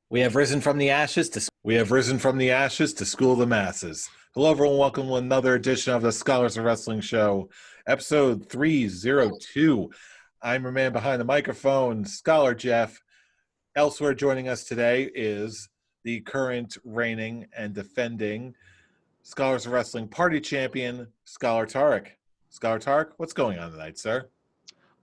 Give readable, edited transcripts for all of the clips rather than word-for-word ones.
We have risen from the ashes to school the masses. Hello, everyone. Welcome to another edition of the Scholars of Wrestling Show, episode 302. I'm your man behind the microphone, Scholar Jeff. Elsewhere joining us today is the current reigning and defending Scholars of Wrestling Party Champion, Scholar Tarek. Scholar Tarek, what's going on tonight, sir?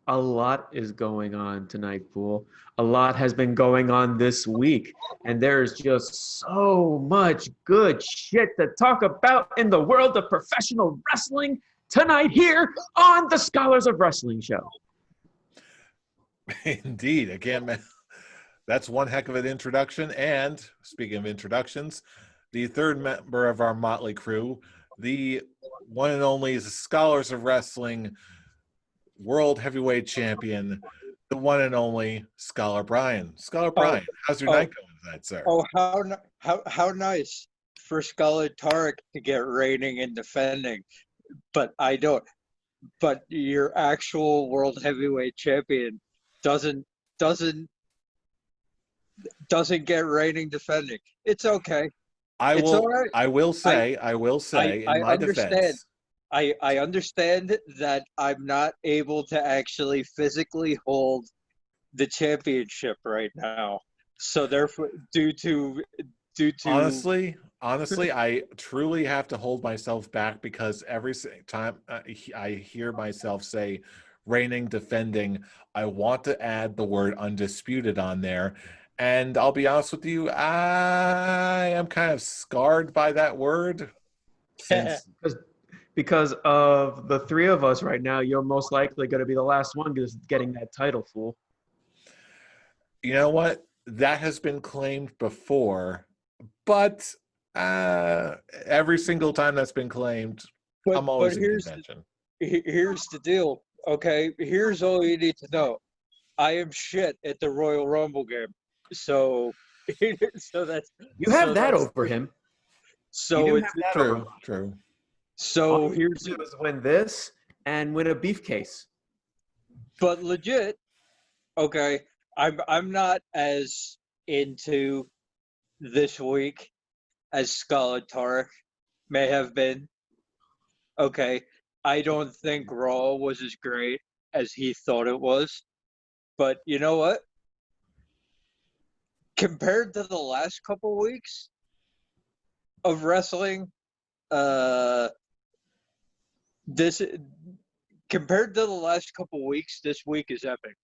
A lot is going on tonight, Fool. A lot has been going on this week, and there's just so much good shit to talk about in the world of professional wrestling tonight here on the Scholars of Wrestling Show. Indeed. Again, man, that's one heck of an introduction. And speaking of introductions, the third member of our motley crew, the one and only Scholars of Wrestling World Heavyweight Champion, the one and only Scholar Brian. Scholar Brian, how's your night going tonight, sir? Oh, how nice for Scholar Tarek to get reigning and defending, but I don't. But your actual world heavyweight champion doesn't get reigning defending. It's okay. It's all right. I will say, in my defense. I understand that I'm not able to actually physically hold the championship right now. So therefore, due to honestly, I truly have to hold myself back because every time I hear myself say reigning, defending, I want to add the word undisputed on there. And I'll be honest with you, I am kind of scarred by that word. Because of the three of us right now, you're most likely going to be the last one getting that title, Fool. You know what? That has been claimed before, but every single time that's been claimed, I'm always in contention. Here's the deal, okay? Here's all you need to know. I am shit at the Royal Rumble game. So that's... You have that over him. So it's true. So here's to do is win this and win a beef case. But legit, okay, I'm not as into this week as Scholar Tarek may have been. Okay, I don't think Raw was as great as he thought it was. But you know what? Compared to the last couple weeks of wrestling, this compared to the last couple weeks, this week is epic.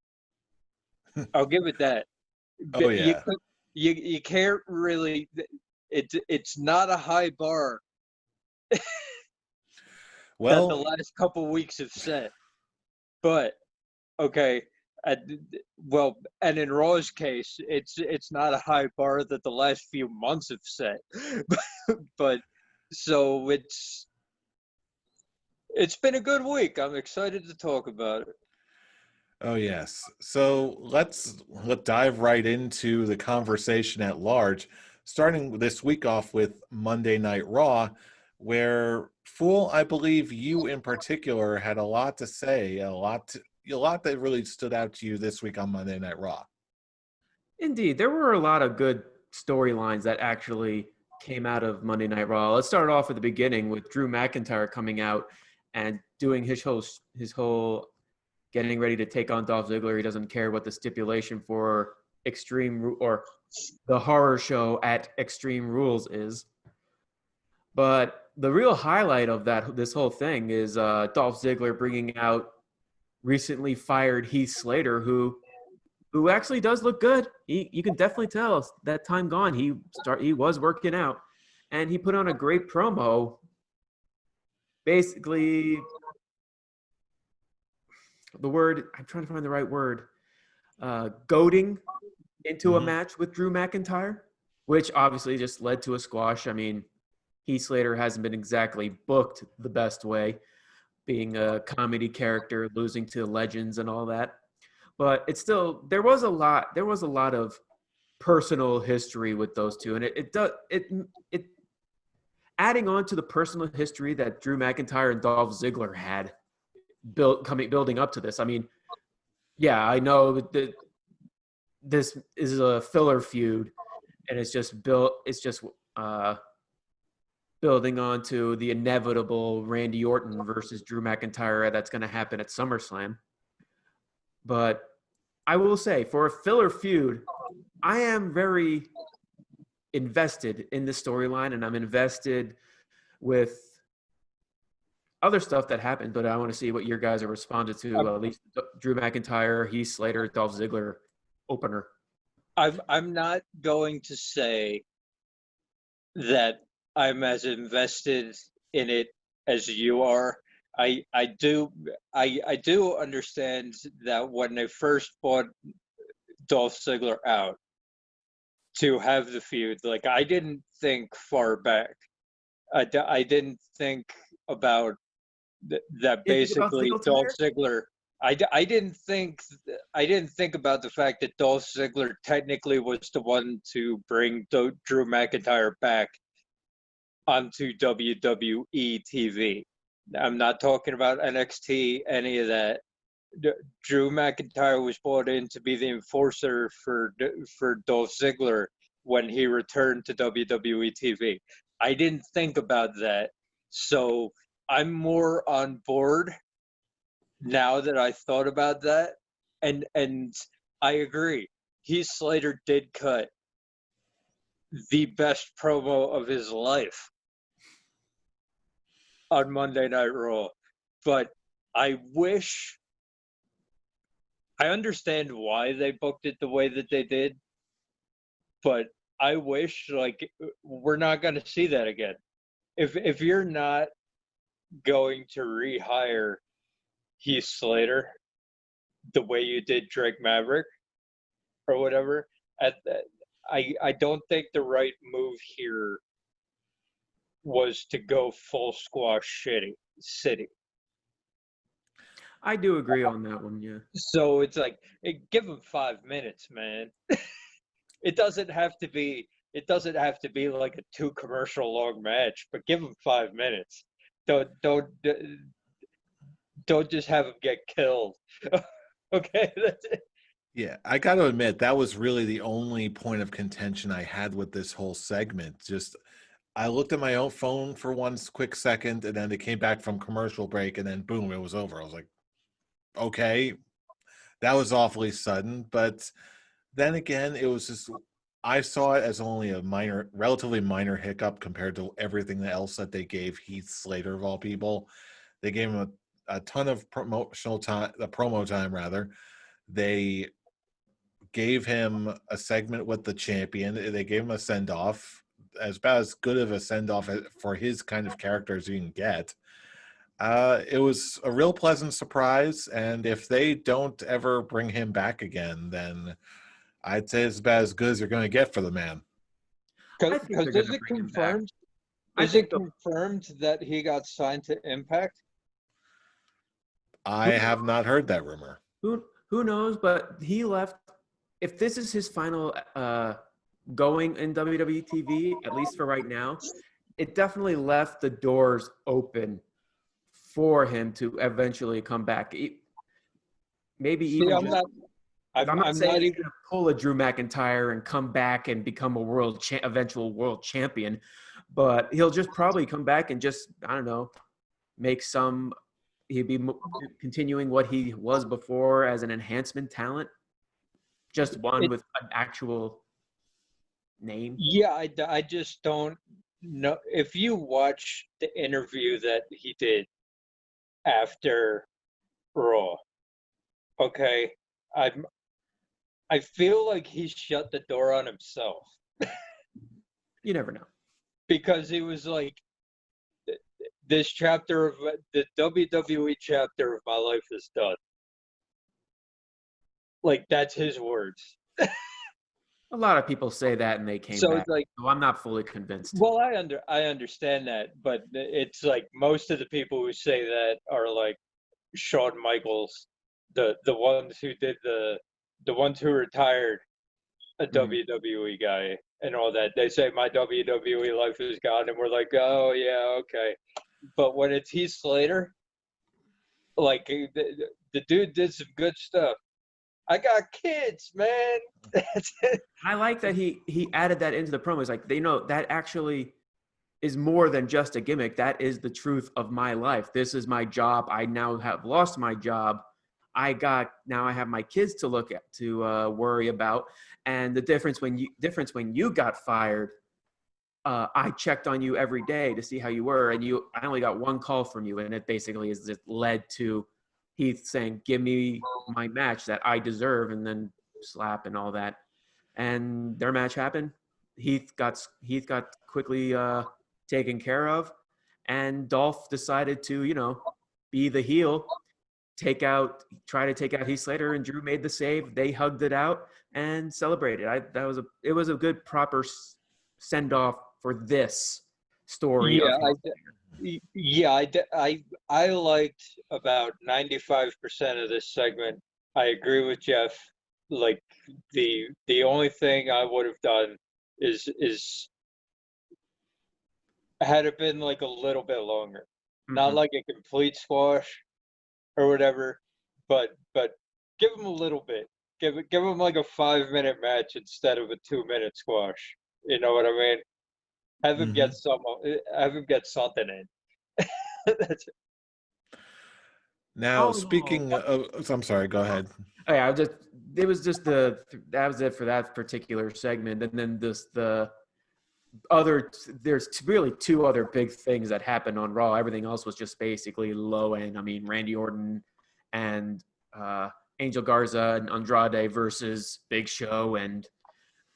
I'll give it that. Oh yeah. You can't really. It's not a high bar. Well, that the last couple weeks have set, but okay. Well, and in Raw's case, it's not a high bar that the last few months have set, but so it's been a good week. I'm excited to talk about it. Oh yes. So let's dive right into the conversation at large, starting this week off with Monday Night Raw, where Fool, I believe you in particular had a lot to say, a lot that really stood out to you this week on Monday Night Raw. Indeed, there were a lot of good storylines that actually came out of Monday Night Raw. Let's start off at the beginning with Drew McIntyre coming out and doing his whole getting ready to take on Dolph Ziggler. He doesn't care what the stipulation for Extreme or the horror show at Extreme Rules is. But the real highlight of this whole thing is Dolph Ziggler bringing out recently fired Heath Slater, who actually does look good. You can definitely tell that time gone. He was working out, and he put on a great promo. Basically, the word I'm trying to find the right word, goading into a match with Drew McIntyre, which obviously just led to a squash. I mean, Heath Slater hasn't been exactly booked the best way, being a comedy character, losing to legends and all that. But it's still there was a lot of personal history with those two, and it adding on to the personal history that Drew McIntyre and Dolph Ziggler had building up to this. I mean, yeah, I know that this is a filler feud, and it's just built. It's just building onto the inevitable Randy Orton versus Drew McIntyre that's going to happen at SummerSlam. But I will say, for a filler feud, I am very invested in the storyline, and I'm invested with other stuff that happened, but I want to see what your guys have responded to, at least Drew McIntyre, Heath Slater, Dolph Ziggler opener. I'm not going to say that I'm as invested in it as you are. I do understand that when they first bought Dolph Ziggler out to have the feud, like, I didn't think far back. I didn't think about that basically Dolph Ziggler. I didn't think about the fact that Dolph Ziggler technically was the one to bring Drew McIntyre back onto WWE TV. I'm not talking about NXT, any of that. Drew McIntyre was brought in to be the enforcer for Dolph Ziggler when he returned to WWE TV. I didn't think about that, so I'm more on board now that I thought about that, and I agree. Heath Slater did cut the best promo of his life on Monday Night Raw, but I understand why they booked it the way that they did, but I wish, like, we're not going to see that again. If you're not going to rehire Heath Slater the way you did Drake Maverick or whatever, I don't think the right move here was to go full squash city. I do agree on that one, yeah. So it's like, give him 5 minutes, man. It doesn't have to be like a 2 commercial long match, but give him 5 minutes. Don't just have him get killed. Okay, that's it. Yeah, I got to admit, that was really the only point of contention I had with this whole segment. Just, I looked at my own phone for one quick second, and then it came back from commercial break, and then boom, it was over. I was like, okay, that was awfully sudden. But then again, it was just, I saw it as only a relatively minor hiccup compared to everything else that they gave Heath Slater, of all people. They gave him a ton of promotional time, the promo time rather. They gave him a segment with the champion. They gave him a send-off, about as good of a send-off for his kind of character as you can get. It was a real pleasant surprise, and if they don't ever bring him back again, then I'd say it's about as good as you're going to get for the man. Because is it confirmed? Is it confirmed that he got signed to Impact? I have not heard that rumor. Who knows? But he left. If this is his final going in WWE TV, at least for right now, it definitely left the doors open for him to eventually come back. Maybe even. I'm not saying he's going to pull a Drew McIntyre and come back and become a eventual world champion, but he'll just probably come back and just, I don't know, he'd be continuing what he was before as an enhancement talent, just one with an actual name. Yeah, I just don't know. If you watch the interview that he did after Raw, okay, I feel like he shut the door on himself. You never know. Because he was like, this chapter of the WWE chapter of my life is done. Like, that's his words. A lot of people say that and they came back. Like, so I'm not fully convinced. Well, I understand that, but it's like most of the people who say that are like Shawn Michaels, the ones who did the ones who retired, a WWE guy and all that. They say my WWE life is gone, and we're like, oh yeah, okay. But when it's Heath Slater, like, the dude did some good stuff. I got kids, man. That's it. I like that he added that into the promo. It's like, they know that actually is more than just a gimmick. That is the truth of my life. This is my job. I now have lost my job. Now I have my kids to look at, to worry about. And the difference when you got fired, I checked on you every day to see how you were, and I only got one call from you, and it basically is just led to Heath saying, "Give me my match that I deserve," and then slap and all that. And their match happened. Heath got quickly taken care of, and Dolph decided to be the heel, try to take out Heath Slater, and Drew made the save. They hugged it out and celebrated. It was a good proper send off for this story. I liked about 95% of this segment. I agree with Jeff. Like the only thing I would have done is had it been like a little bit longer, not like a complete squash or whatever, but give them a little bit. Give them like a 5-minute match instead of a 2-minute squash. You know what I mean? Have him get something in. That's it. Now, speaking of, I'm sorry, go ahead. Oh, yeah, that was it for that particular segment. And then there's really two other big things that happened on Raw. Everything else was just basically low end. I mean, Randy Orton and Angel Garza and Andrade versus Big Show and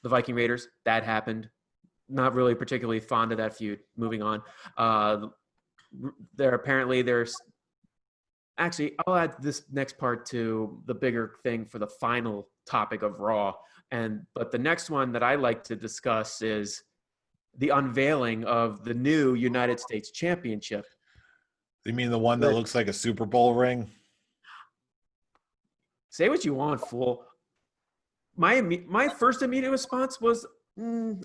the Viking Raiders. That happened. Not really particularly fond of that feud. Moving on. Actually, I'll add this next part to the bigger thing for the final topic of Raw. But the next one that I like to discuss is the unveiling of the new United States Championship. You mean the one that looks like a Super Bowl ring? Say what you want, fool. My first immediate response was,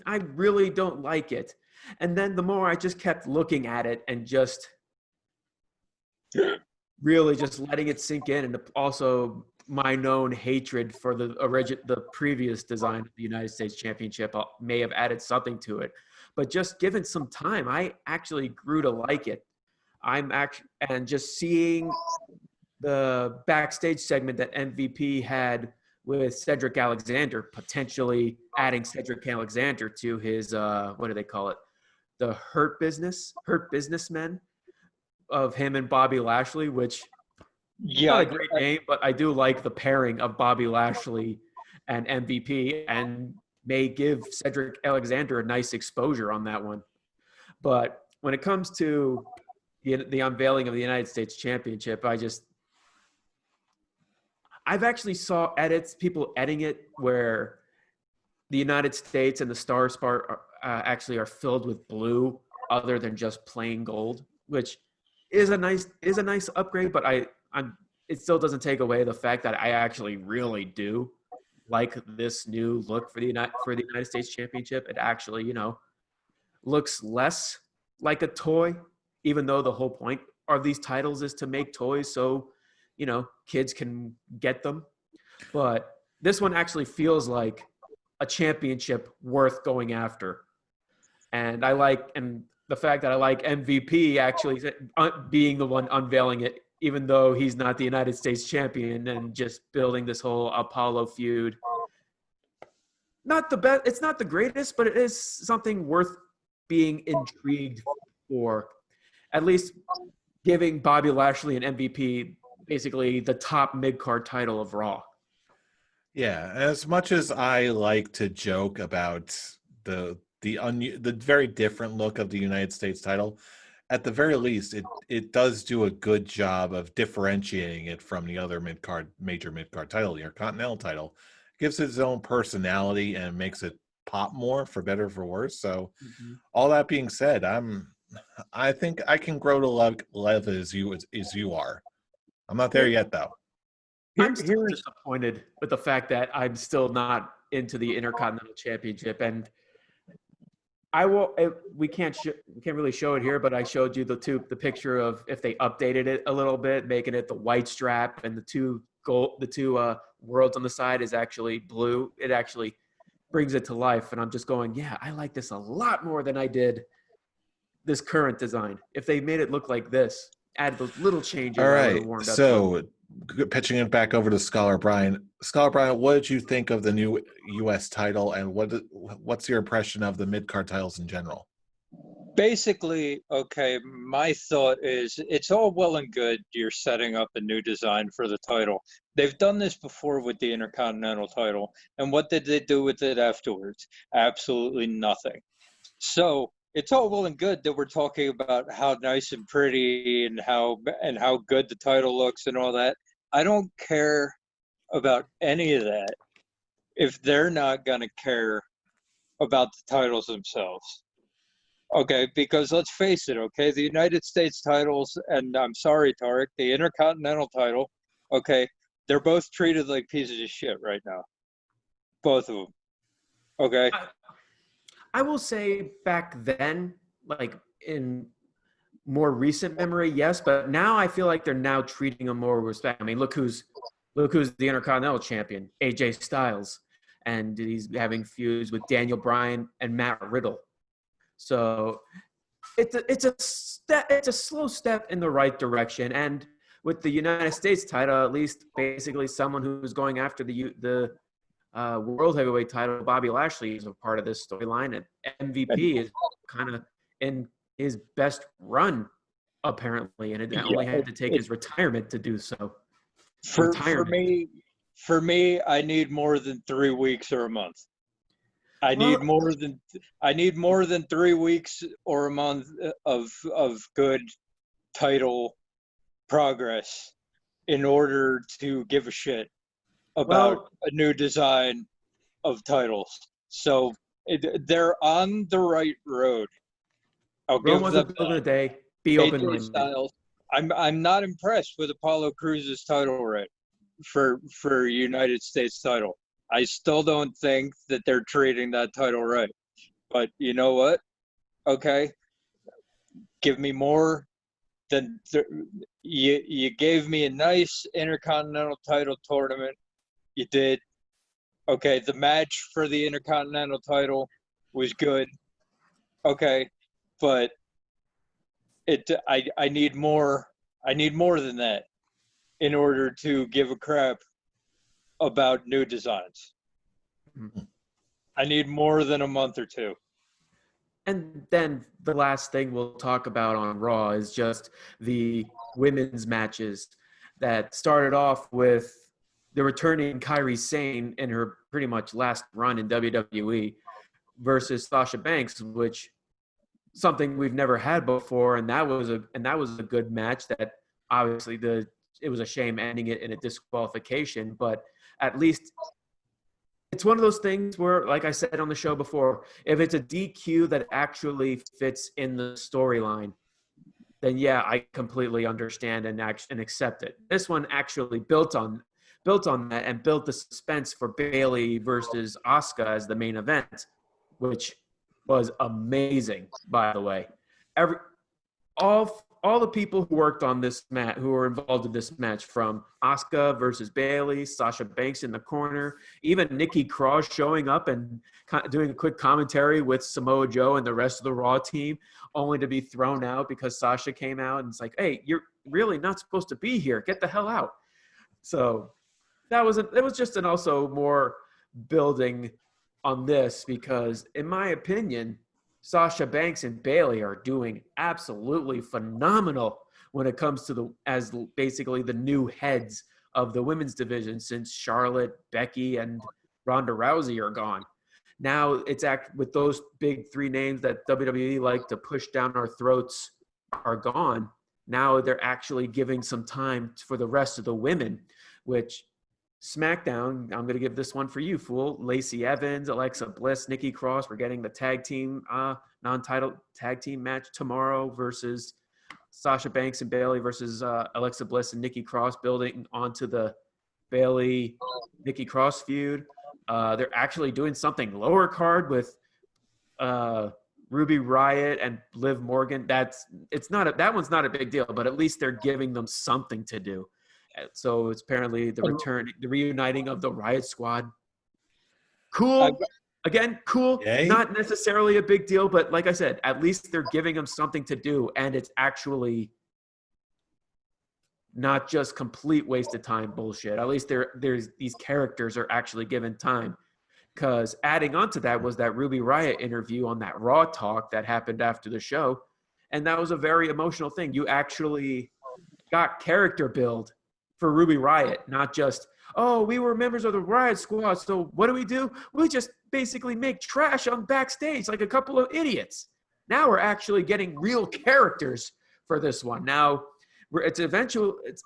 I really don't like it. And then the more I just kept looking at it and just really just letting it sink in, and also my known hatred for the previous design of the United States Championship may have added something to it. But just given some time, I actually grew to like it. And just seeing the backstage segment that MVP had with Cedric Alexander, potentially adding Cedric Alexander to his what do they call it? The Hurt Businessmen of him and Bobby Lashley, which not a great name, but I do like the pairing of Bobby Lashley and MVP, and may give Cedric Alexander a nice exposure on that one. But when it comes to the unveiling of the United States Championship, I've actually saw people editing it where the United States and the Star Spar actually are filled with blue other than just plain gold, which is a nice upgrade, but it still doesn't take away the fact that I actually really do like this new look for the United States Championship. It actually, looks less like a toy, even though the whole point of these titles is to make toys so, kids can get them. But this one actually feels like a championship worth going after. And the fact that I like MVP actually being the one unveiling it, even though he's not the United States champion, and just building this whole Apollo feud. Not the best, it's not the greatest, but it is something worth being intrigued for. At least giving Bobby Lashley and MVP basically the top mid-card title of Raw. Yeah, as much as I like to joke about the very different look of the United States title, at the very least, it does do a good job of differentiating it from the other major mid-card title, the Intercontinental title. It gives it its own personality and makes it pop more, for better or for worse. So, all that being said, I think I can grow to love as you are. I'm not there yet, though. I'm still disappointed with the fact that I'm still not into the Intercontinental Championship, and we can't really show it here, but I showed you the picture of if they updated it a little bit, making it the white strap and the two worlds on the side is actually blue, it actually brings it to life. And I'm just going, yeah, I like this a lot more than I did this current design. If they made it look like this, add those little changes, All I would right. have warmed up to So pitching it back over to Scholar Brian. Scholar Brian, what did you think of the new U.S. title, and what's your impression of the mid-card titles in general? Basically, okay, my thought is it's all well and good you're setting up a new design for the title. They've done this before with the Intercontinental title, and what did they do with it afterwards? Absolutely nothing. So it's all well and good that we're talking about how nice and pretty and how good the title looks and all that. I don't care about any of that if they're not going to care about the titles themselves. Okay, because let's face it, okay, the United States titles, and I'm sorry, Tarek, the Intercontinental title, okay, they're both treated like pieces of shit right now. Both of them. Okay. I will say back then, like in more recent memory, yes, but now I feel like they're now treating them more with respect. I mean, look who's the Intercontinental champion, AJ Styles, and he's having feuds with Daniel Bryan and Matt Riddle. So it's a slow step in the right direction. And with the United States title, at least basically someone who's going after the World Heavyweight title, Bobby Lashley, is a part of this storyline, and MVP is kind of in his best run, apparently, and it only had to take his retirement to do so. For me, I need more than 3 weeks or a month. I need more than 3 weeks or a month of good title progress in order to give a shit about a new design of titles. So they're on the right road. I'll give them built in a day. Be open-minded. Styles. I'm not impressed with Apollo Cruz's title reign for United States title. I still don't think that they're treating that title right. But you know what? Okay, give me more than you gave me a nice Intercontinental title tournament. You did. Okay, the match for the Intercontinental title was good. Okay, but I need more. I need more than that in order to give a crap about new designs. Mm-hmm. I need more than a month or two. And then the last thing we'll talk about on Raw is just the women's matches that started off with the returning Kairi Sane in her pretty much last run in WWE versus Sasha Banks, which something we've never had before, and that was a good match. That obviously it was a shame ending it in a disqualification, but at least it's one of those things where, like I said on the show before, if it's a DQ that actually fits in the storyline, then yeah, I completely understand and accept it. This one actually built on that and built the suspense for Bayley versus Asuka as the main event, which was amazing, by the way. All the people who worked on this match, who were involved in this match, from Asuka versus Bayley, Sasha Banks in the corner, even Nikki Cross showing up and doing a quick commentary with Samoa Joe and the rest of the Raw team, only to be thrown out because Sasha came out and it's like, hey, you're really not supposed to be here. Get the hell out. So it was just an also more building on this, because in my opinion, Sasha Banks and Bayley are doing absolutely phenomenal when it comes to as basically the new heads of the women's division, since Charlotte, Becky, and Ronda Rousey are gone. Now it's with those big three names that WWE like to push down our throats are gone. Now they're actually giving some time for the rest of the women, which SmackDown, I'm going to give this one for you, fool. Lacey Evans, Alexa Bliss, Nikki Cross. We're getting the tag team, non-title tag team match tomorrow versus Sasha Banks and Bayley versus Alexa Bliss and Nikki Cross, building onto the Bayley-Nikki Cross feud. They're actually doing something lower card with Ruby Riott and Liv Morgan. That one's not a big deal, but at least they're giving them something to do. So it's apparently the reuniting of the Riot Squad. Cool. I've- Again, cool. Yay. Not necessarily a big deal, but like I said, at least they're giving them something to do, and it's actually not just complete waste of time bullshit. At least there's these characters are actually given time. Because adding on to that was that Ruby Riott interview on that Raw talk that happened after the show, and that was a very emotional thing. You actually got character build for Ruby Riott, not just, oh, we were members of the Riot Squad, so what do? We just basically make trash on backstage like a couple of idiots. Now we're actually getting real characters for this one. Now, it's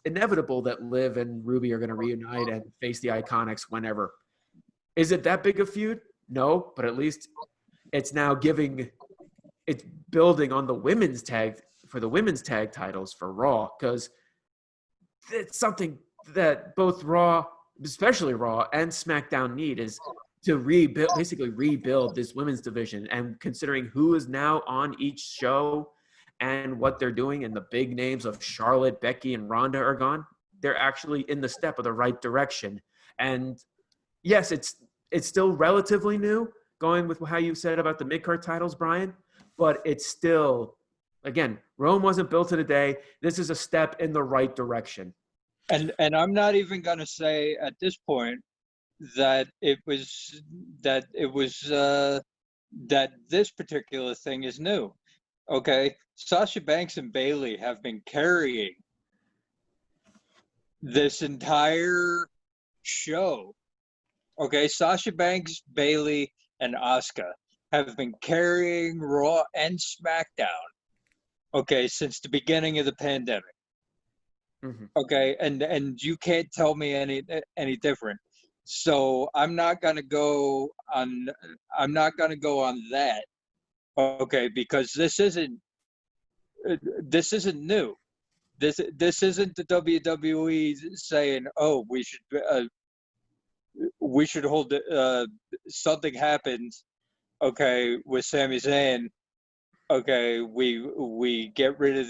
inevitable that Liv and Ruby are going to reunite and face the Iconics whenever. Is it that big a feud? No, but at least it's now it's building on the women's tag titles for Raw, because it's something that both Raw, especially Raw, and SmackDown need, is to rebuild this women's division. And considering who is now on each show and what they're doing, and the big names of Charlotte, Becky, and Ronda are gone, they're actually in the step of the right direction. And yes, it's still relatively new, going with how you said about the mid-card titles, Brian, but it's still, again, Rome wasn't built in a day. This is a step in the right direction. And I'm not even going to say at this point that that this particular thing is new. Okay, Sasha Banks and Bayley have been carrying this entire show. Okay, Sasha Banks, Bayley, and Asuka have been carrying Raw and SmackDown, okay, since the beginning of the pandemic. Mm-hmm. Okay, and you can't tell me any different. So I'm not gonna go on that. Okay, because this isn't new. This isn't the WWE saying, "Oh, we should hold something happened." Okay, with Sami Zayn. Okay, we get rid of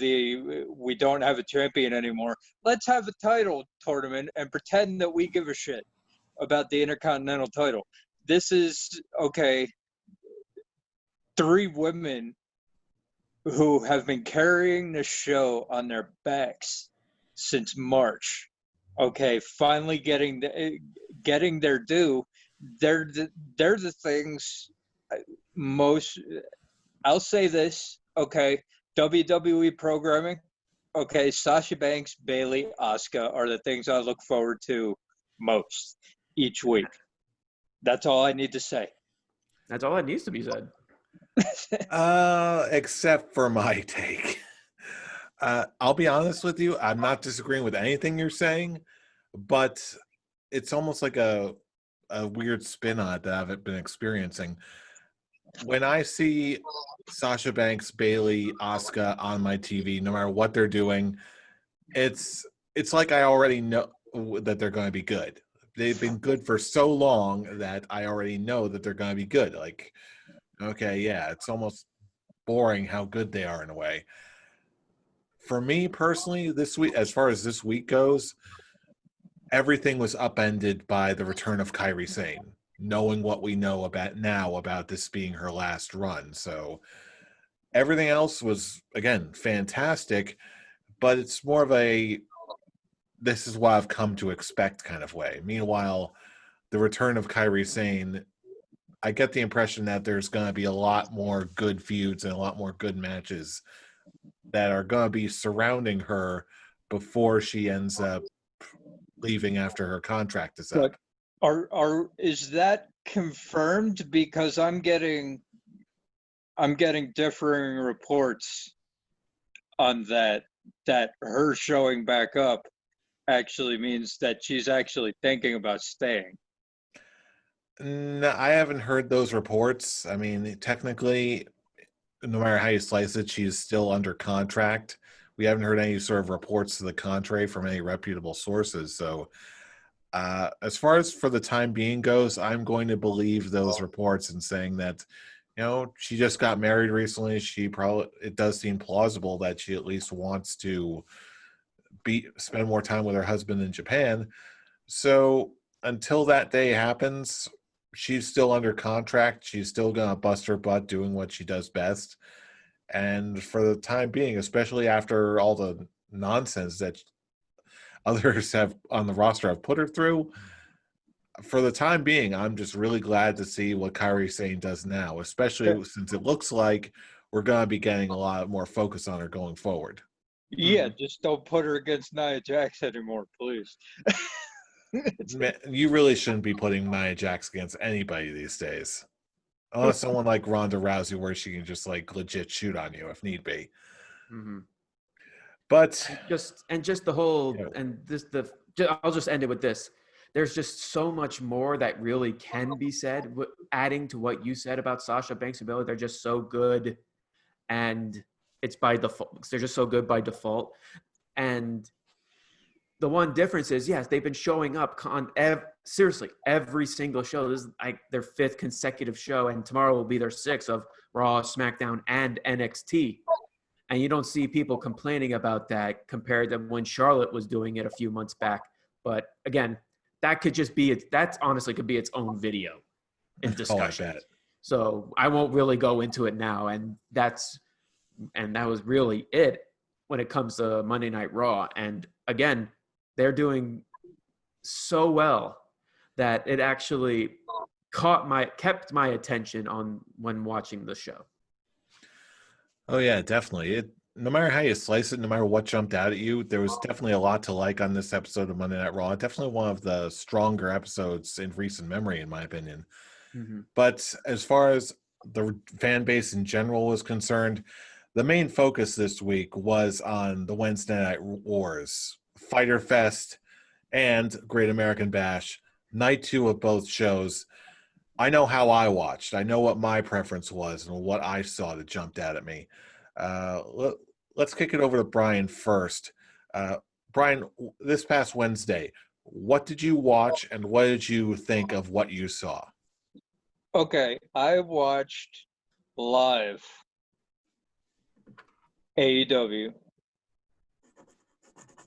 we don't have a champion anymore. Let's have a title tournament and pretend that we give a shit about the Intercontinental title. This is, okay, 3 women who have been carrying the show on their backs since March. Okay, finally getting their due. They're the things most. I'll say this, okay, WWE programming, okay, Sasha Banks, Bayley, Asuka are the things I look forward to most each week. That's all I need to say. That's all that needs to be said. Except for my take. I'll be honest with you, I'm not disagreeing with anything you're saying, but it's almost like a weird spin on it that I've been experiencing. When I see Sasha Banks, Bayley, Asuka on my TV, no matter what they're doing, it's like I already know that they're going to be good. They've been good for so long that I already know that they're going to be good. Like, okay, yeah, it's almost boring how good they are in a way. For me personally, this week, as far as this week goes, everything was upended by the return of Kairi Sane, knowing what we know about this being her last run. So everything else was, again, fantastic, but it's more of a this is what I've come to expect kind of way. Meanwhile, the return of Kairi Sane, I get the impression that there's going to be a lot more good feuds and a lot more good matches that are going to be surrounding her before she ends up leaving after her contract is up. But is that confirmed? Because I'm getting differing reports on that her showing back up actually means that she's actually thinking about staying. No, I haven't heard those reports. I mean, technically, no matter how you slice it, she's still under contract. We haven't heard any sort of reports to the contrary from any reputable sources. So as far as for the time being goes, I'm going to believe those reports and saying that, she just got married recently. It does seem plausible that she at least wants to spend more time with her husband in Japan. So until that day happens, she's still under contract. She's still gonna bust her butt doing what she does best. And for the time being, especially after all the nonsense that others have on the roster have put her through, for the time being, I'm just really glad to see what Kairi Sane does now, especially since it looks like we're going to be getting a lot more focus on her going forward. Yeah, just don't put her against Nia Jax anymore, please. Man, you really shouldn't be putting Nia Jax against anybody these days. Unless someone like Ronda Rousey, where she can just like legit shoot on you if need be. Mm-hmm. But just the whole, you know, and this I'll just end it with this. There's just so much more that really can be said. Adding to what you said about Sasha Banks and Bayley, they're just so good, and it's by default. They're just so good by default. And the one difference is, yes, they've been showing up on seriously every single show. This is like their 5th consecutive show, and tomorrow will be their 6th of Raw, SmackDown, and NXT. And you don't see people complaining about that compared to when Charlotte was doing it a few months back. But again, that could just be that honestly could be its own video in discussion. I bet. So I won't really go into it now. And that was really it when it comes to Monday Night Raw. And again, they're doing so well that it actually kept my attention on when watching the show. Oh yeah, definitely. No matter how you slice it, no matter what jumped out at you, there was definitely a lot to like on this episode of Monday Night Raw. Definitely one of the stronger episodes in recent memory, in my opinion. Mm-hmm. But as far as the fan base in general was concerned, the main focus this week was on the Wednesday Night Wars, Fyter Fest, and Great American Bash, night 2 of both shows. I know how I watched. I know what my preference was and what I saw that jumped out at me. Let's kick it over to Brian first. Brian, this past Wednesday, what did you watch and what did you think of what you saw? Okay, I watched live AEW.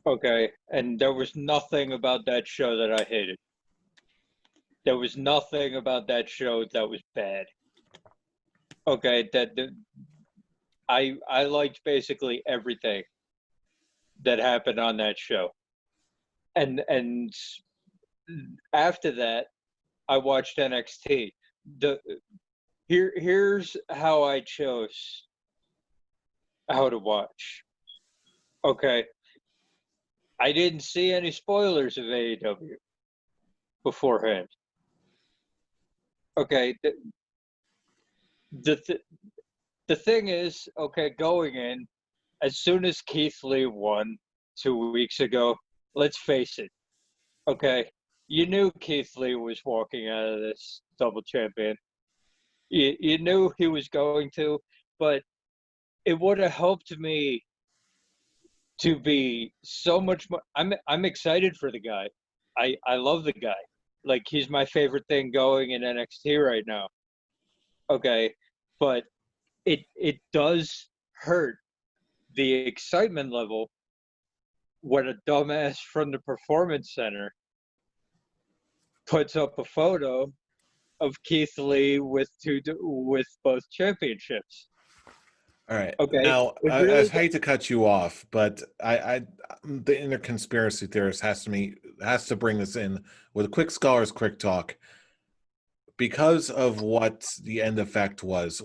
Okay, and there was nothing about that show that I hated. There was nothing about that show that was bad. Okay, I liked basically everything that happened on that show. And after that, I watched NXT. Here's how I chose how to watch. Okay. I didn't see any spoilers of AEW beforehand. Okay. The thing is, okay, going in, as soon as Keith Lee won 2 weeks ago, let's face it, okay, you knew Keith Lee was walking out of this double champion. You knew he was going to, but it would have helped me to be so much more. I'm excited for the guy. I love the guy. Like, he's my favorite thing going in NXT right now. Okay, but it does hurt the excitement level when a dumbass from the Performance Center puts up a photo of Keith Lee with both championships. All right. Okay. Now, Really I hate to cut you off, but the inner conspiracy theorist has to bring this in with a quick scholar's quick talk. Because of what the end effect was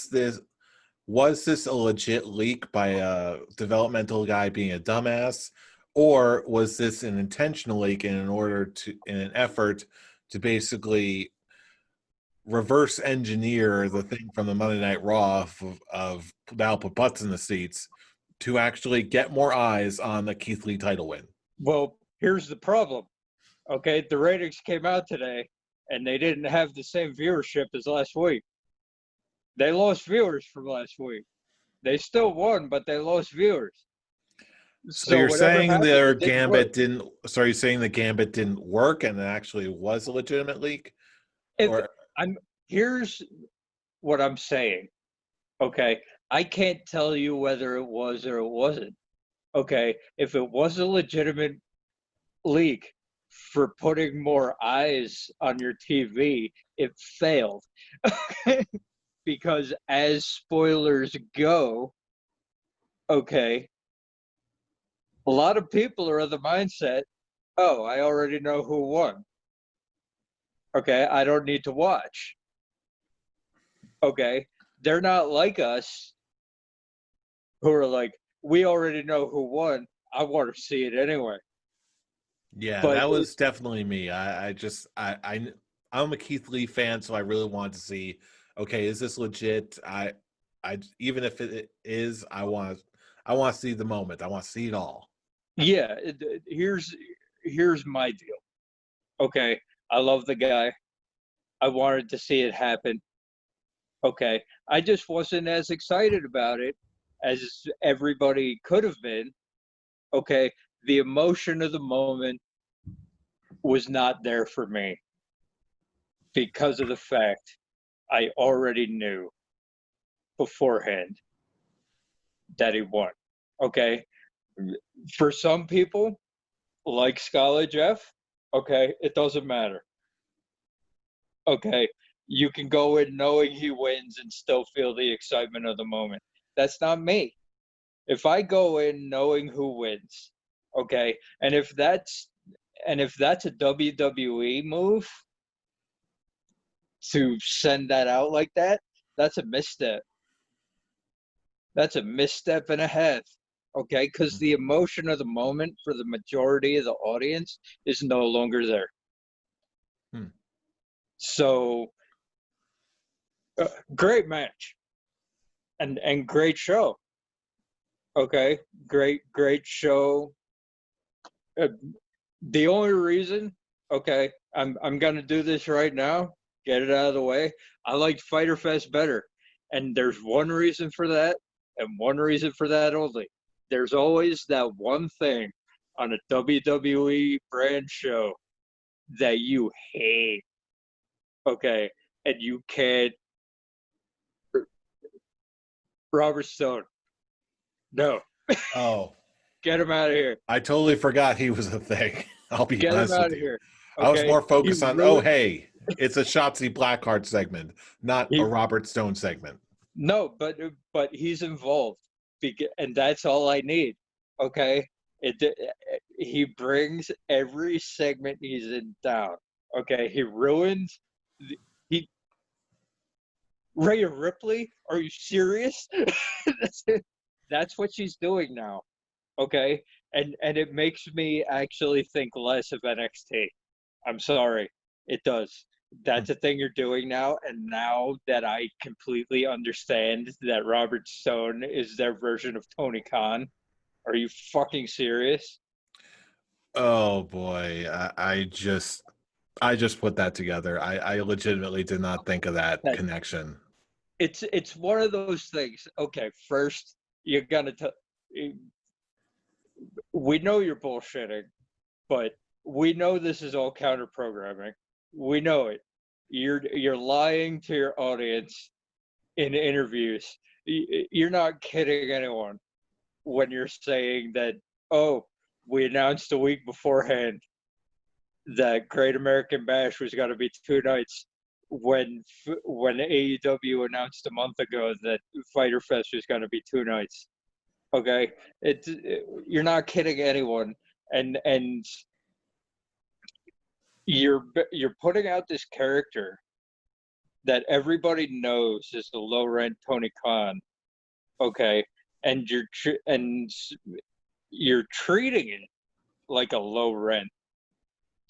this a legit leak by a developmental guy being a dumbass, or was this an intentional leak in an effort to basically reverse engineer the thing from the Monday Night Raw of now put butts in the seats to actually get more eyes on the Keith Lee title win? Well, here's the problem. Okay, the ratings came out today, and they didn't have the same viewership as last week. They lost viewers from last week. They still won, but they lost viewers. So you're whatever saying happened, their it didn't gambit work. didn't? So you're saying the gambit didn't work, and it actually was a legitimate leak? Here's what I'm saying. Okay, I can't tell you whether it was or it wasn't. Okay, if it was a legitimate leak for putting more eyes on your TV, it failed. Because as spoilers go, okay, a lot of people are of the mindset, oh, I already know who won. Okay, I don't need to watch. Okay, they're not like us who are like, we already know who won. I want to see it anyway. Yeah, But that was definitely me. I'm a Keith Lee fan, so I really wanted to see, okay, is this legit? Even if it is, I want to see the moment. I want to see it all. yeah, here's my deal. Okay, I love the guy. I wanted to see it happen. Okay, I just wasn't as excited about it as everybody could have been. Okay, the emotion of the moment was not there for me because of the fact I already knew beforehand that he won. Okay, for some people, like Scarlett Jeff, okay, it doesn't matter. Okay, you can go in knowing he wins and still feel the excitement of the moment. That's not me. If I go in knowing who wins, okay, and if that's a WWE move to send that out like that, that's a misstep. That's a misstep and a half. Okay, because the emotion of the moment for the majority of the audience is no longer there. Hmm. So, great match and great show. Okay, great show. Uh, the only reason, okay, I'm gonna do this right now. Get it out of the way. I liked Fyter Fest better, and there's one reason for that, and one reason for that only. There's always that one thing on a WWE brand show that you hate, okay, and you can't. Robert Stone, no, Oh, get him out of here. I totally forgot he was a thing. I'll be Get him honest out with of you. here. I was Okay, more he focused on, oh, ruined. hey, it's a Shotzi Blackheart segment, not He a Robert Stone segment. No, but he's involved, and that's all I need. Okay, he brings every segment he's in down. Okay, he ruins. He Rhea Ripley. Are you serious? that's that's what she's doing now. Okay, and it makes me actually think less of NXT. I'm sorry, it does. That's a thing you're doing now, and now that I completely understand that Robert Stone is their version of Tony Khan, are you fucking serious? Oh boy, I just put that together. I legitimately did not think of that That connection. it's one of those things. Okay, first you're gonna tell. We know you're bullshitting, but we know this is all counter programming. We know it. You're lying to your audience in interviews. You're not kidding anyone when you're saying that, oh, we announced a week beforehand that Great American Bash was going to be 2 nights when AEW announced a month ago that Fyter Fest was going to be 2 nights. Okay, you're not kidding anyone, and you're putting out this character that everybody knows is the low rent Tony Khan. Okay, and you're treating it like a low rent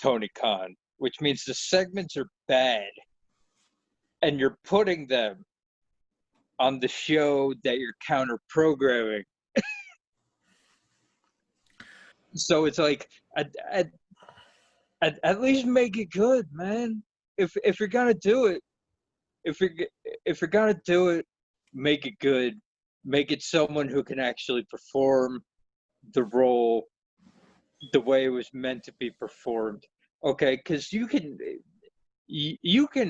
Tony Khan, which means the segments are bad, and you're putting them on the show that you're counter programming. So it's like at least make it good, man. If you're gonna do it, if you're if you're gonna do it, make it good. Make it someone who can actually perform the role the way it was meant to be performed. Okay, because you can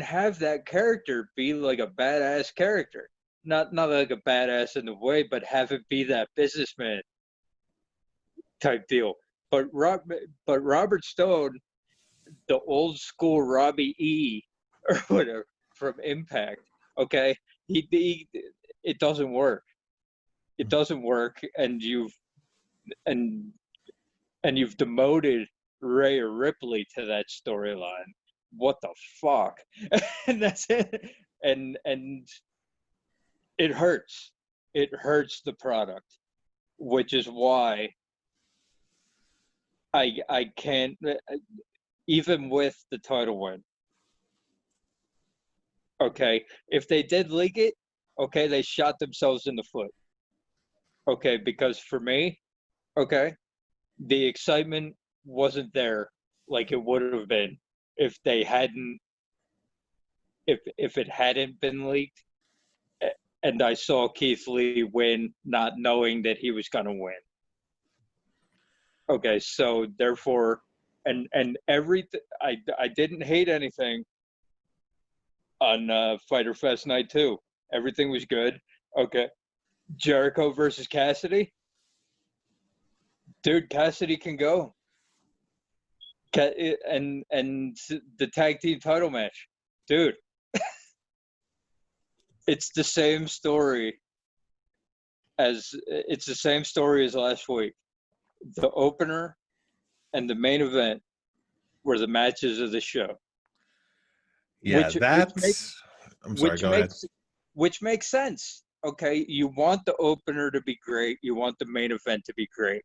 have that character be like a badass character, not like a badass in the way, but have it be that businessman. type deal. But Robert Stone, the old school Robbie E or whatever from Impact, okay, he it doesn't work. It doesn't work, and and you've demoted Rhea Ripley to that storyline. What the fuck? And that's it. And it hurts. It hurts the product, which is why I can't, even with the title win. Okay, if they did leak it, okay, they shot themselves in the foot. Okay, because for me, okay, the excitement wasn't there like it would have been if they hadn't, if it hadn't been leaked, and I saw Keith Lee win not knowing that he was going to win. Okay, so therefore, and everything, I didn't hate anything on Fighter Fest Night 2. Everything was good. Okay, Jericho versus Cassidy. Dude, Cassidy can go. And the tag team title match. Dude, it's the same story as last week. The opener and the main event were the matches of the show. Yeah, I'm sorry, go ahead. Which makes sense. Okay, you want the opener to be great. You want the main event to be great.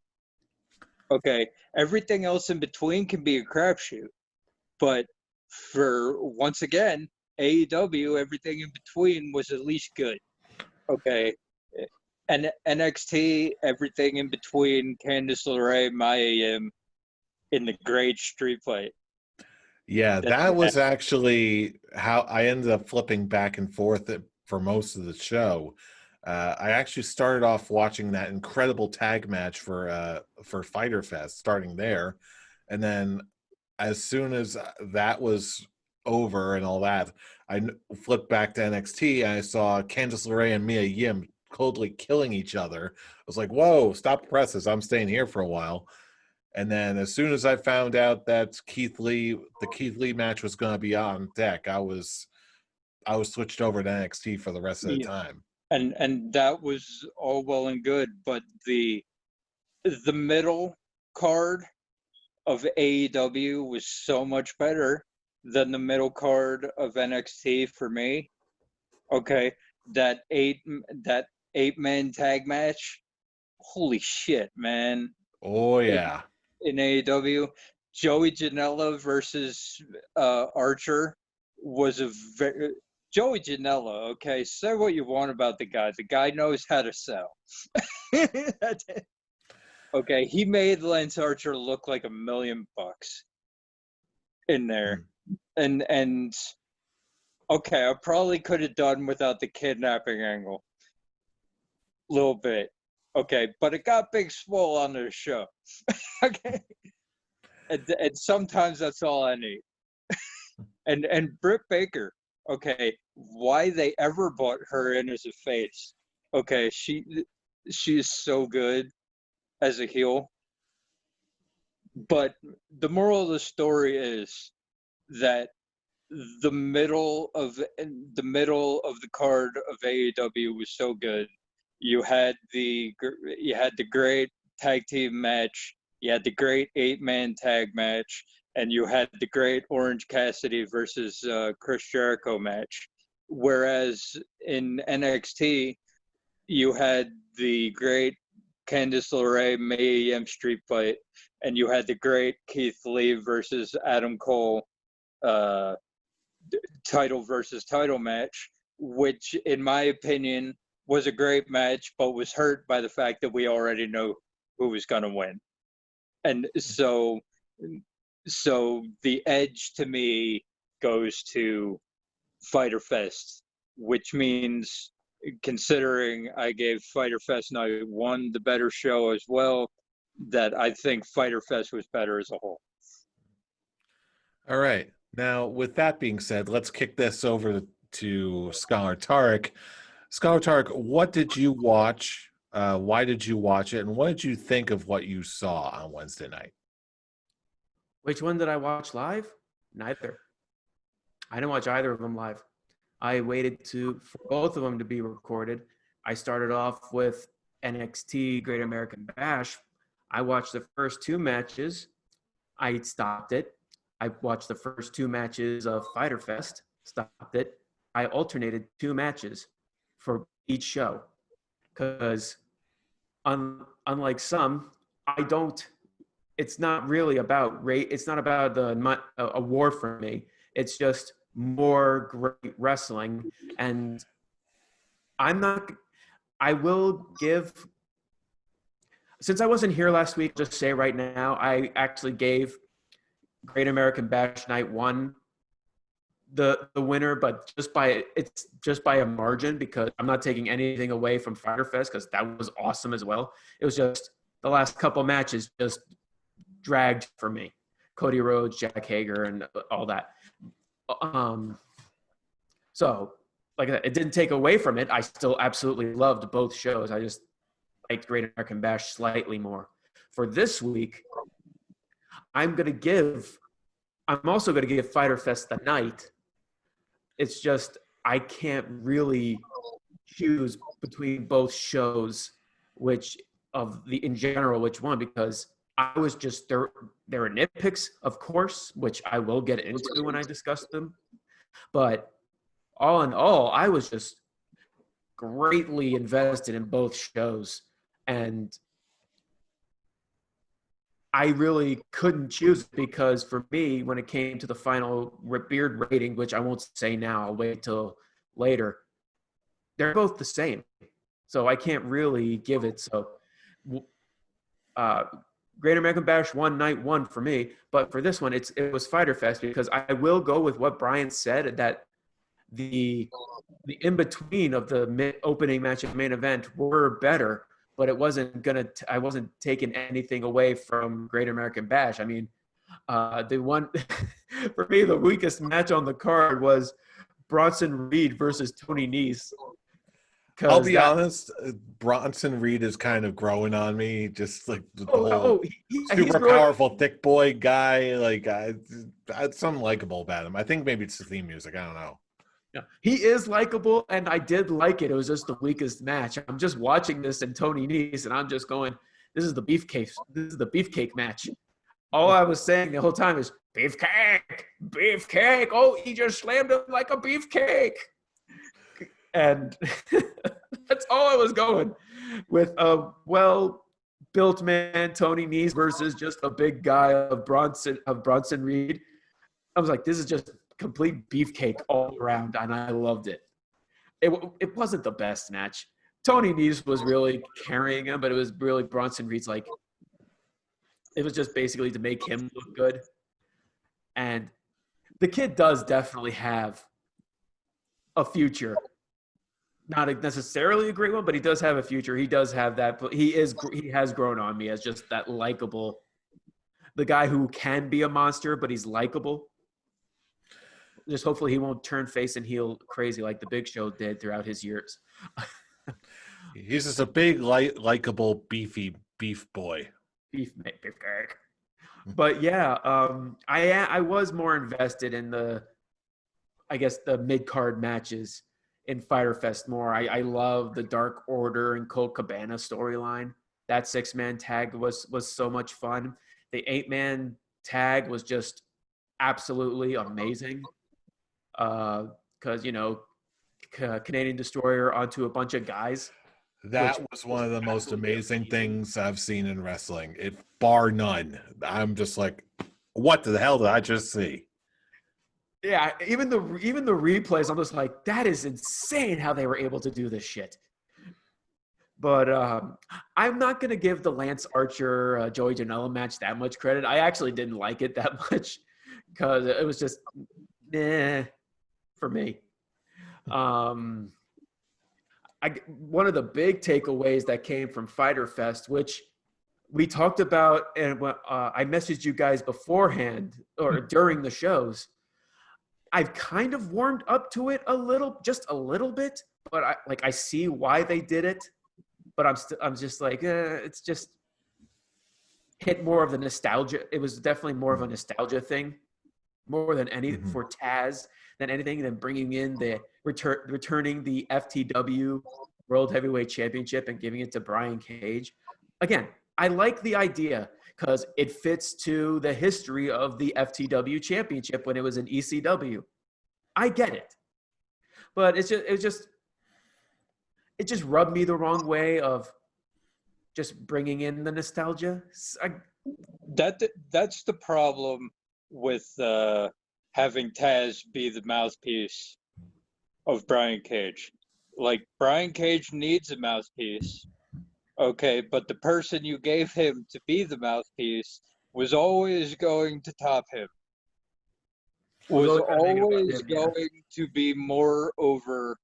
Okay, everything else in between can be a crapshoot. But for, once again, AEW, everything in between was at least good. Okay, and NXT, everything in between, Candice LeRae, Maya Yim, in the great street fight. Yeah, that was actually how I ended up flipping back and forth for most of the show. I actually started off watching that incredible tag match for Fyter Fest, starting there, and then as soon as that was over and all that, I flipped back to NXT and I saw Candice LeRae and Mia Yim coldly killing each other. I was like, "Whoa, stop the presses! I'm staying here for a while." And then as soon as I found out that the Keith Lee match was going to be on deck, I was switched over to NXT for the rest of the time. And that was all well and good, but the middle card of AEW was so much better than the middle card of NXT for me. Okay, that eight-man tag match, holy shit, man. Oh yeah. In AEW, Joey Janela versus Archer was a very Joey Janela. Okay, say what you want about the guy. The guy knows how to sell. That's it. Okay, he made Lance Archer look like $1 million in there, and okay, I probably could have done without the kidnapping angle, a little bit. Okay, but it got Big Swole on the show. Okay, and sometimes that's all I need. And Britt Baker. Okay, why they ever brought her in as a face? Okay, she's so good as a heel. But the moral of the story is that the middle of the card of AEW was so good. You had the great tag team match. You had the great 8-man tag match, and you had the great Orange Cassidy versus Chris Jericho match. Whereas in NXT, you had the great Candice LeRae Mia Yim street fight, and you had the great Keith Lee versus Adam Cole title versus title match, which in my opinion was a great match, but was hurt by the fact that we already know who was going to win. And so the edge to me goes to Fyter Fest, which means, considering I gave Fyter Fest Night 1 the better show as well, that I think Fyter Fest was better as a whole. All right. Now, with that being said, let's kick this over to Scholar Tarek. Scholar Tarek, what did you watch Why did you watch it, and what did you think of what you saw on Wednesday night? Which one did I watch live? Neither. I didn't watch either of them live. I waited for both of them to be recorded. I started off with NXT Great American Bash. I watched the first two matches. I stopped it. I watched the first two matches of Fyter Fest, stopped it. I alternated two matches for each show because unlike some, I don't. It's not really about rate. It's not about a war for me. It's just more great wrestling, and I'm not. I will give. Since I wasn't here last week, just say right now, I actually gave Great American Bash Night 1 the winner, but it's just by a margin because I'm not taking anything away from Fyter Fest because that was awesome as well. It was just the last couple matches just dragged for me. Cody Rhodes, Jack Hager, and all that. So like it didn't take away from it. I still absolutely loved both shows. I just liked Great American Bash slightly more. For this week, I'm also going to give Fyter Fest the night. It's just I can't really choose between both shows, which one, because I was just there are nitpicks, of course, which I will get into when I discuss them. But all in all, I was just greatly invested in both shows. And I really couldn't choose because for me, when it came to the final beard rating, which I won't say now, I'll wait till later, they're both the same. So I can't really give it. So Great American Bash won night 1 for me. But for this one, it was Fyter Fest because I will go with what Brian said, that the in-between of the opening match and main event were better. But I wasn't taking anything away from Great American Bash. I mean, the one for me, the weakest match on the card was Bronson Reed versus Tony Nese. I'll be honest, Bronson Reed is kind of growing on me. Just like the whole super powerful thick boy guy. Like something likable about him. I think maybe it's the theme music. I don't know. Yeah, he is likable, and I did like it. It was just the weakest match. I'm just watching this and Tony Nese, and I'm just going, "This is the beefcake. This is the beefcake match." All I was saying the whole time is beefcake, beefcake. Oh, he just slammed him like a beefcake, and that's all I was going with. A well-built man, Tony Nese versus just a big guy of Bronson Reed. I was like, this is just complete beefcake all around, and I loved it. It wasn't the best match. Tony Nese was really carrying him, but it was really Bronson Reed's like, it was just basically to make him look good. And the kid does definitely have a future. Not necessarily a great one, but he does have a future. He does have that. He has grown on me as just that likable, the guy who can be a monster, but he's likable. Just hopefully he won't turn face and heel crazy like the Big Show did throughout his years. He's just a big, likable, beefy beef boy. Beef cake. But yeah, I was more invested in the mid-card matches in Fyter Fest more. I love the Dark Order and Colt Cabana storyline. That 6-man tag was so much fun. The 8-man tag was just absolutely amazing. Because Canadian Destroyer onto a bunch of guys. That was one of the most amazing things I've seen in wrestling. Bar none. I'm just like, what the hell did I just see? Yeah, even the replays, I'm just like, that is insane how they were able to do this shit. But I'm not gonna give the Lance Archer Joey Janela match that much credit. I actually didn't like it that much because it was just for me. One of the big takeaways that came from Fyter Fest, which we talked about, and I messaged you guys beforehand or during the shows, I've kind of warmed up to it just a little bit, but I see why they did it. but I'm just like, it's just hit more of the nostalgia. It was definitely more of a nostalgia thing, more than any for Taz than anything than bringing in the returning the FTW World Heavyweight Championship and giving it to Brian Cage. Again, I like the idea because it fits to the history of the FTW Championship when it was in ECW. I get it, but it just rubbed me the wrong way of just bringing in the nostalgia. That's the problem with having Taz be the mouthpiece of Brian Cage. Like, Brian Cage needs a mouthpiece, okay, but the person you gave him to be the mouthpiece was always going to top him. Was always going to be more over.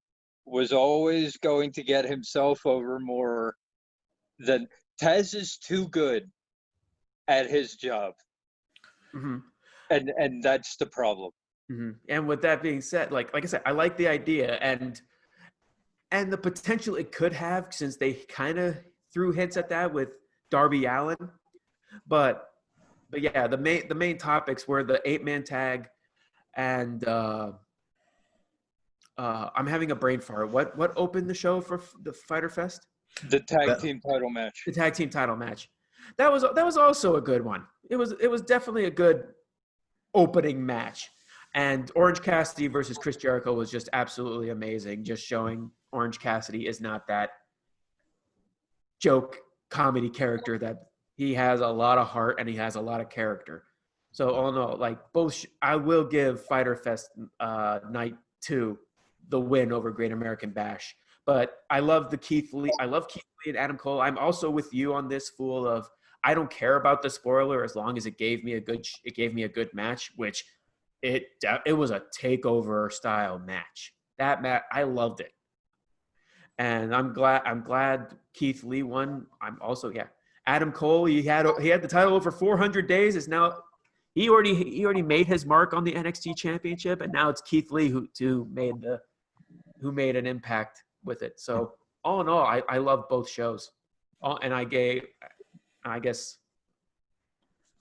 Was always going to get himself over more than Taz is too good at his job. Mm-hmm. And that's the problem. Mm-hmm. And with that being said, like I said, I like the idea and the potential it could have, since they kind of threw hints at that with Darby Allin. But yeah, the main topics were the 8-man tag, and I'm having a brain fart. What opened the show for the Fyter Fest? The tag team title match. The tag team title match. That was also a good one. It was definitely a good opening match. And Orange Cassidy versus Chris Jericho was just absolutely amazing. Just showing Orange Cassidy is not that joke comedy character, that he has a lot of heart and he has a lot of character. So all in all, like I will give Fyter Fest night 2 the win over Great American Bash. But I love Keith Lee and Adam Cole. I'm also with you on this, Fool, of I don't care about the spoiler as long as it gave me a good match, which it was a takeover style match. That match, I loved it. And I'm glad Keith Lee won. I'm also, Adam Cole, he had the title over 400 days. Is now he already made his mark on the NXT championship, and now it's Keith Lee who made an impact with it. So all in all, I love both shows. And I guess,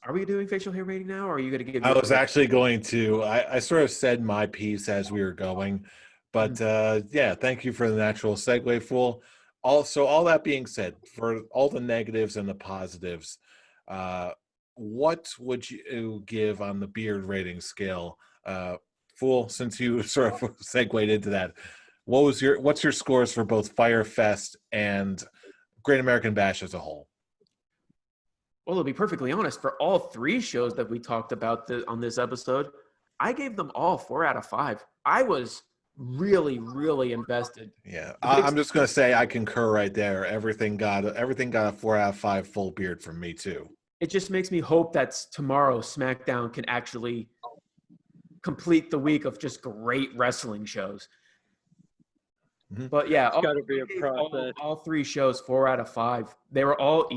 are we doing facial hair rating now, or are you going to give? I was actually going to. I sort of said my piece as we were going, but yeah, thank you for the natural segue, Fool. Also, all that being said, for all the negatives and the positives, what would you give on the beard rating scale? Fool, since you sort of segued into that, what's your scores for both Fyter Fest and Great American Bash as a whole? Well, to be perfectly honest, for all 3 shows that we talked about on this episode, I gave them all 4 out of 5. I was really, really invested. Yeah, I'm just gonna say I concur right there. Everything got a 4 out of 5 full beard from me too. It just makes me hope that tomorrow SmackDown can actually complete the week of just great wrestling shows. Mm-hmm. But yeah, it's got to be a process. All 3 shows 4 out of 5. They were all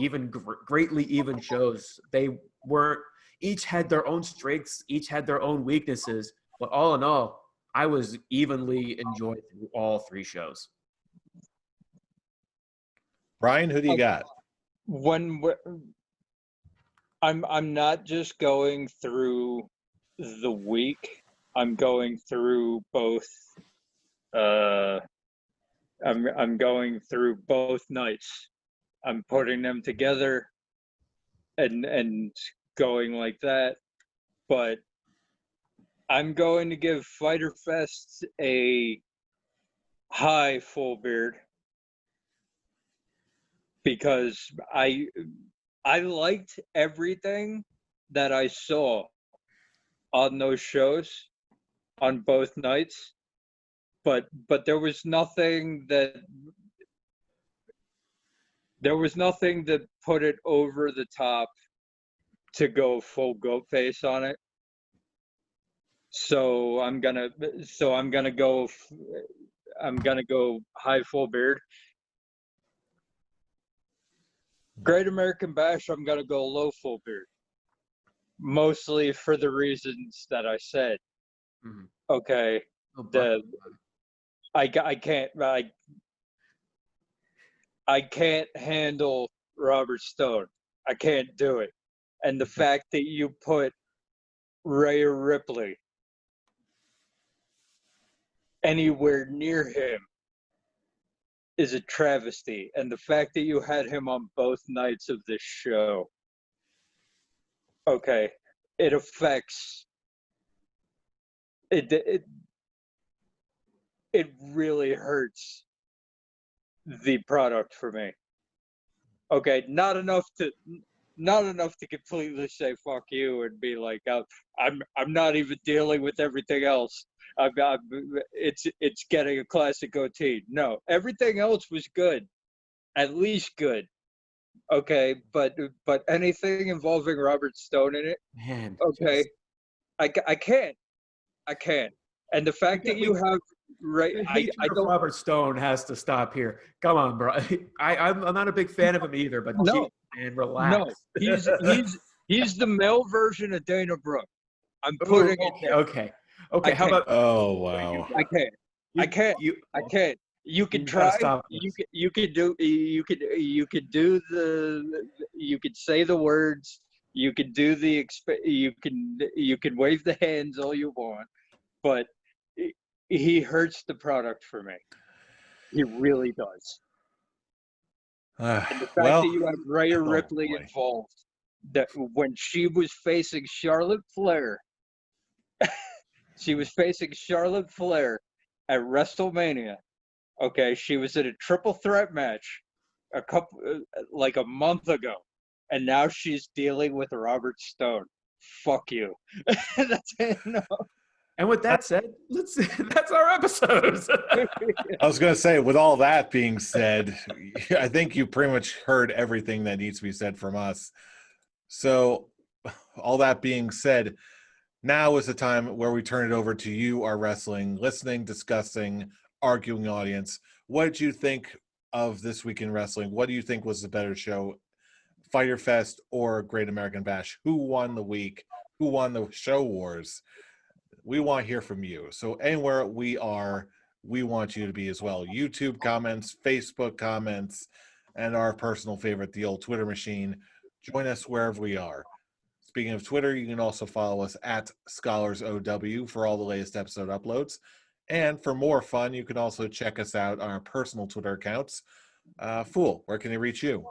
greatly even shows. They weren't. Each had their own strengths. Each had their own weaknesses. But all in all, I was evenly enjoyed through all 3 shows. Brian, who do you got? I'm not just going through the week. I'm going through both. I'm going through both nights. I'm putting them together and going like that. But I'm going to give Fyter Fest a high full beard because I liked everything that I saw on those shows on both nights. But there was nothing that put it over the top to go full goat face on it. So I'm gonna go high full beard. Great American Bash, I'm gonna go low full beard. Mostly for the reasons that I said. Mm-hmm. Okay. I I can't handle Robert Stone. I can't do it. And the fact that you put Rhea Ripley anywhere near him is a travesty. And the fact that you had him on both nights of this show, okay, it affects it really hurts the product for me. Okay, not enough to completely say fuck you and be like, I'm not even dealing with everything else. It's getting a classic goatee. No, everything else was good, at least good. Okay, but anything involving Robert Stone in it, Man, okay, I can't, and the fact that you have right, the I hatred of don't Robert Stone has to stop here. Come on, bro. I'm not a big fan of him either, but no, geez, man, relax. no, he's the male version of Dana Brooke. I'm Ooh, putting it there. okay. How can't. about Oh wow. I can't. I can't. you? I can't. You can You gotta try. stop You this. can. You can do. You could do the. You could say the words. You can do the. You can. You can wave the hands all you want, but he hurts the product for me. He really does. And the fact that Well, you have Rhea oh, Ripley boy. involved, that when she was facing Charlotte Flair, she was facing Charlotte Flair at WrestleMania. Okay, she was in a triple threat match like a month ago, and now she's dealing with Robert Stone. Fuck you. That's it. No. And with that said, that's our episodes. I was going to say, with all that being said, I think you pretty much heard everything that needs to be said from us. So, all that being said, now is the time where we turn it over to you, our wrestling, listening, discussing, arguing audience. What did you think of this week in wrestling? What do you think was the better show, Fyter Fest or Great American Bash? Who won the week? Who won the show wars? We want to hear from you. So anywhere we are, we want you to be as well. YouTube comments, Facebook comments, and our personal favorite, the old Twitter machine. Join us wherever we are. Speaking of Twitter, you can also follow us at ScholarsOW for all the latest episode uploads. And for more fun, you can also check us out on our personal Twitter accounts. Fool, where can they reach you?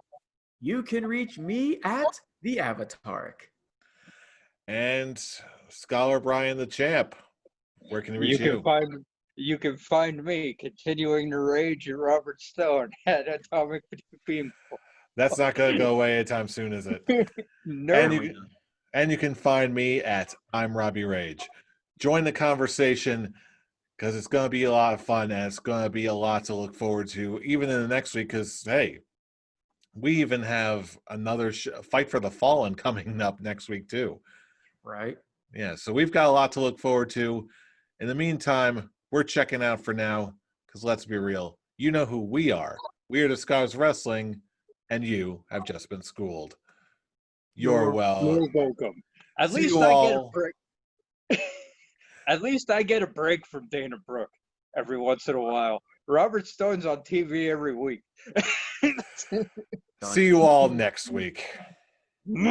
You can reach me at the Avataric. And Scholar Brian the Champ, where can they reach you? You can find me continuing to rage at Robert Stone at Atomic Beam. That's not going to go away anytime soon, is it? No. And you can find me at I'm Robbie Rage. Join the conversation because it's going to be a lot of fun and it's going to be a lot to look forward to, even in the next week. Because hey, we even have another Fight for the Fallen coming up next week too. Right. Yeah, so we've got a lot to look forward to. In the meantime, we're checking out for now because let's be real, you know who we are. We are Disguised Wrestling, and you have just been schooled. You're welcome. At least I get a break. At least I get a break from Dana Brooke every once in a while. Robert Stone's on TV every week. See you all next week.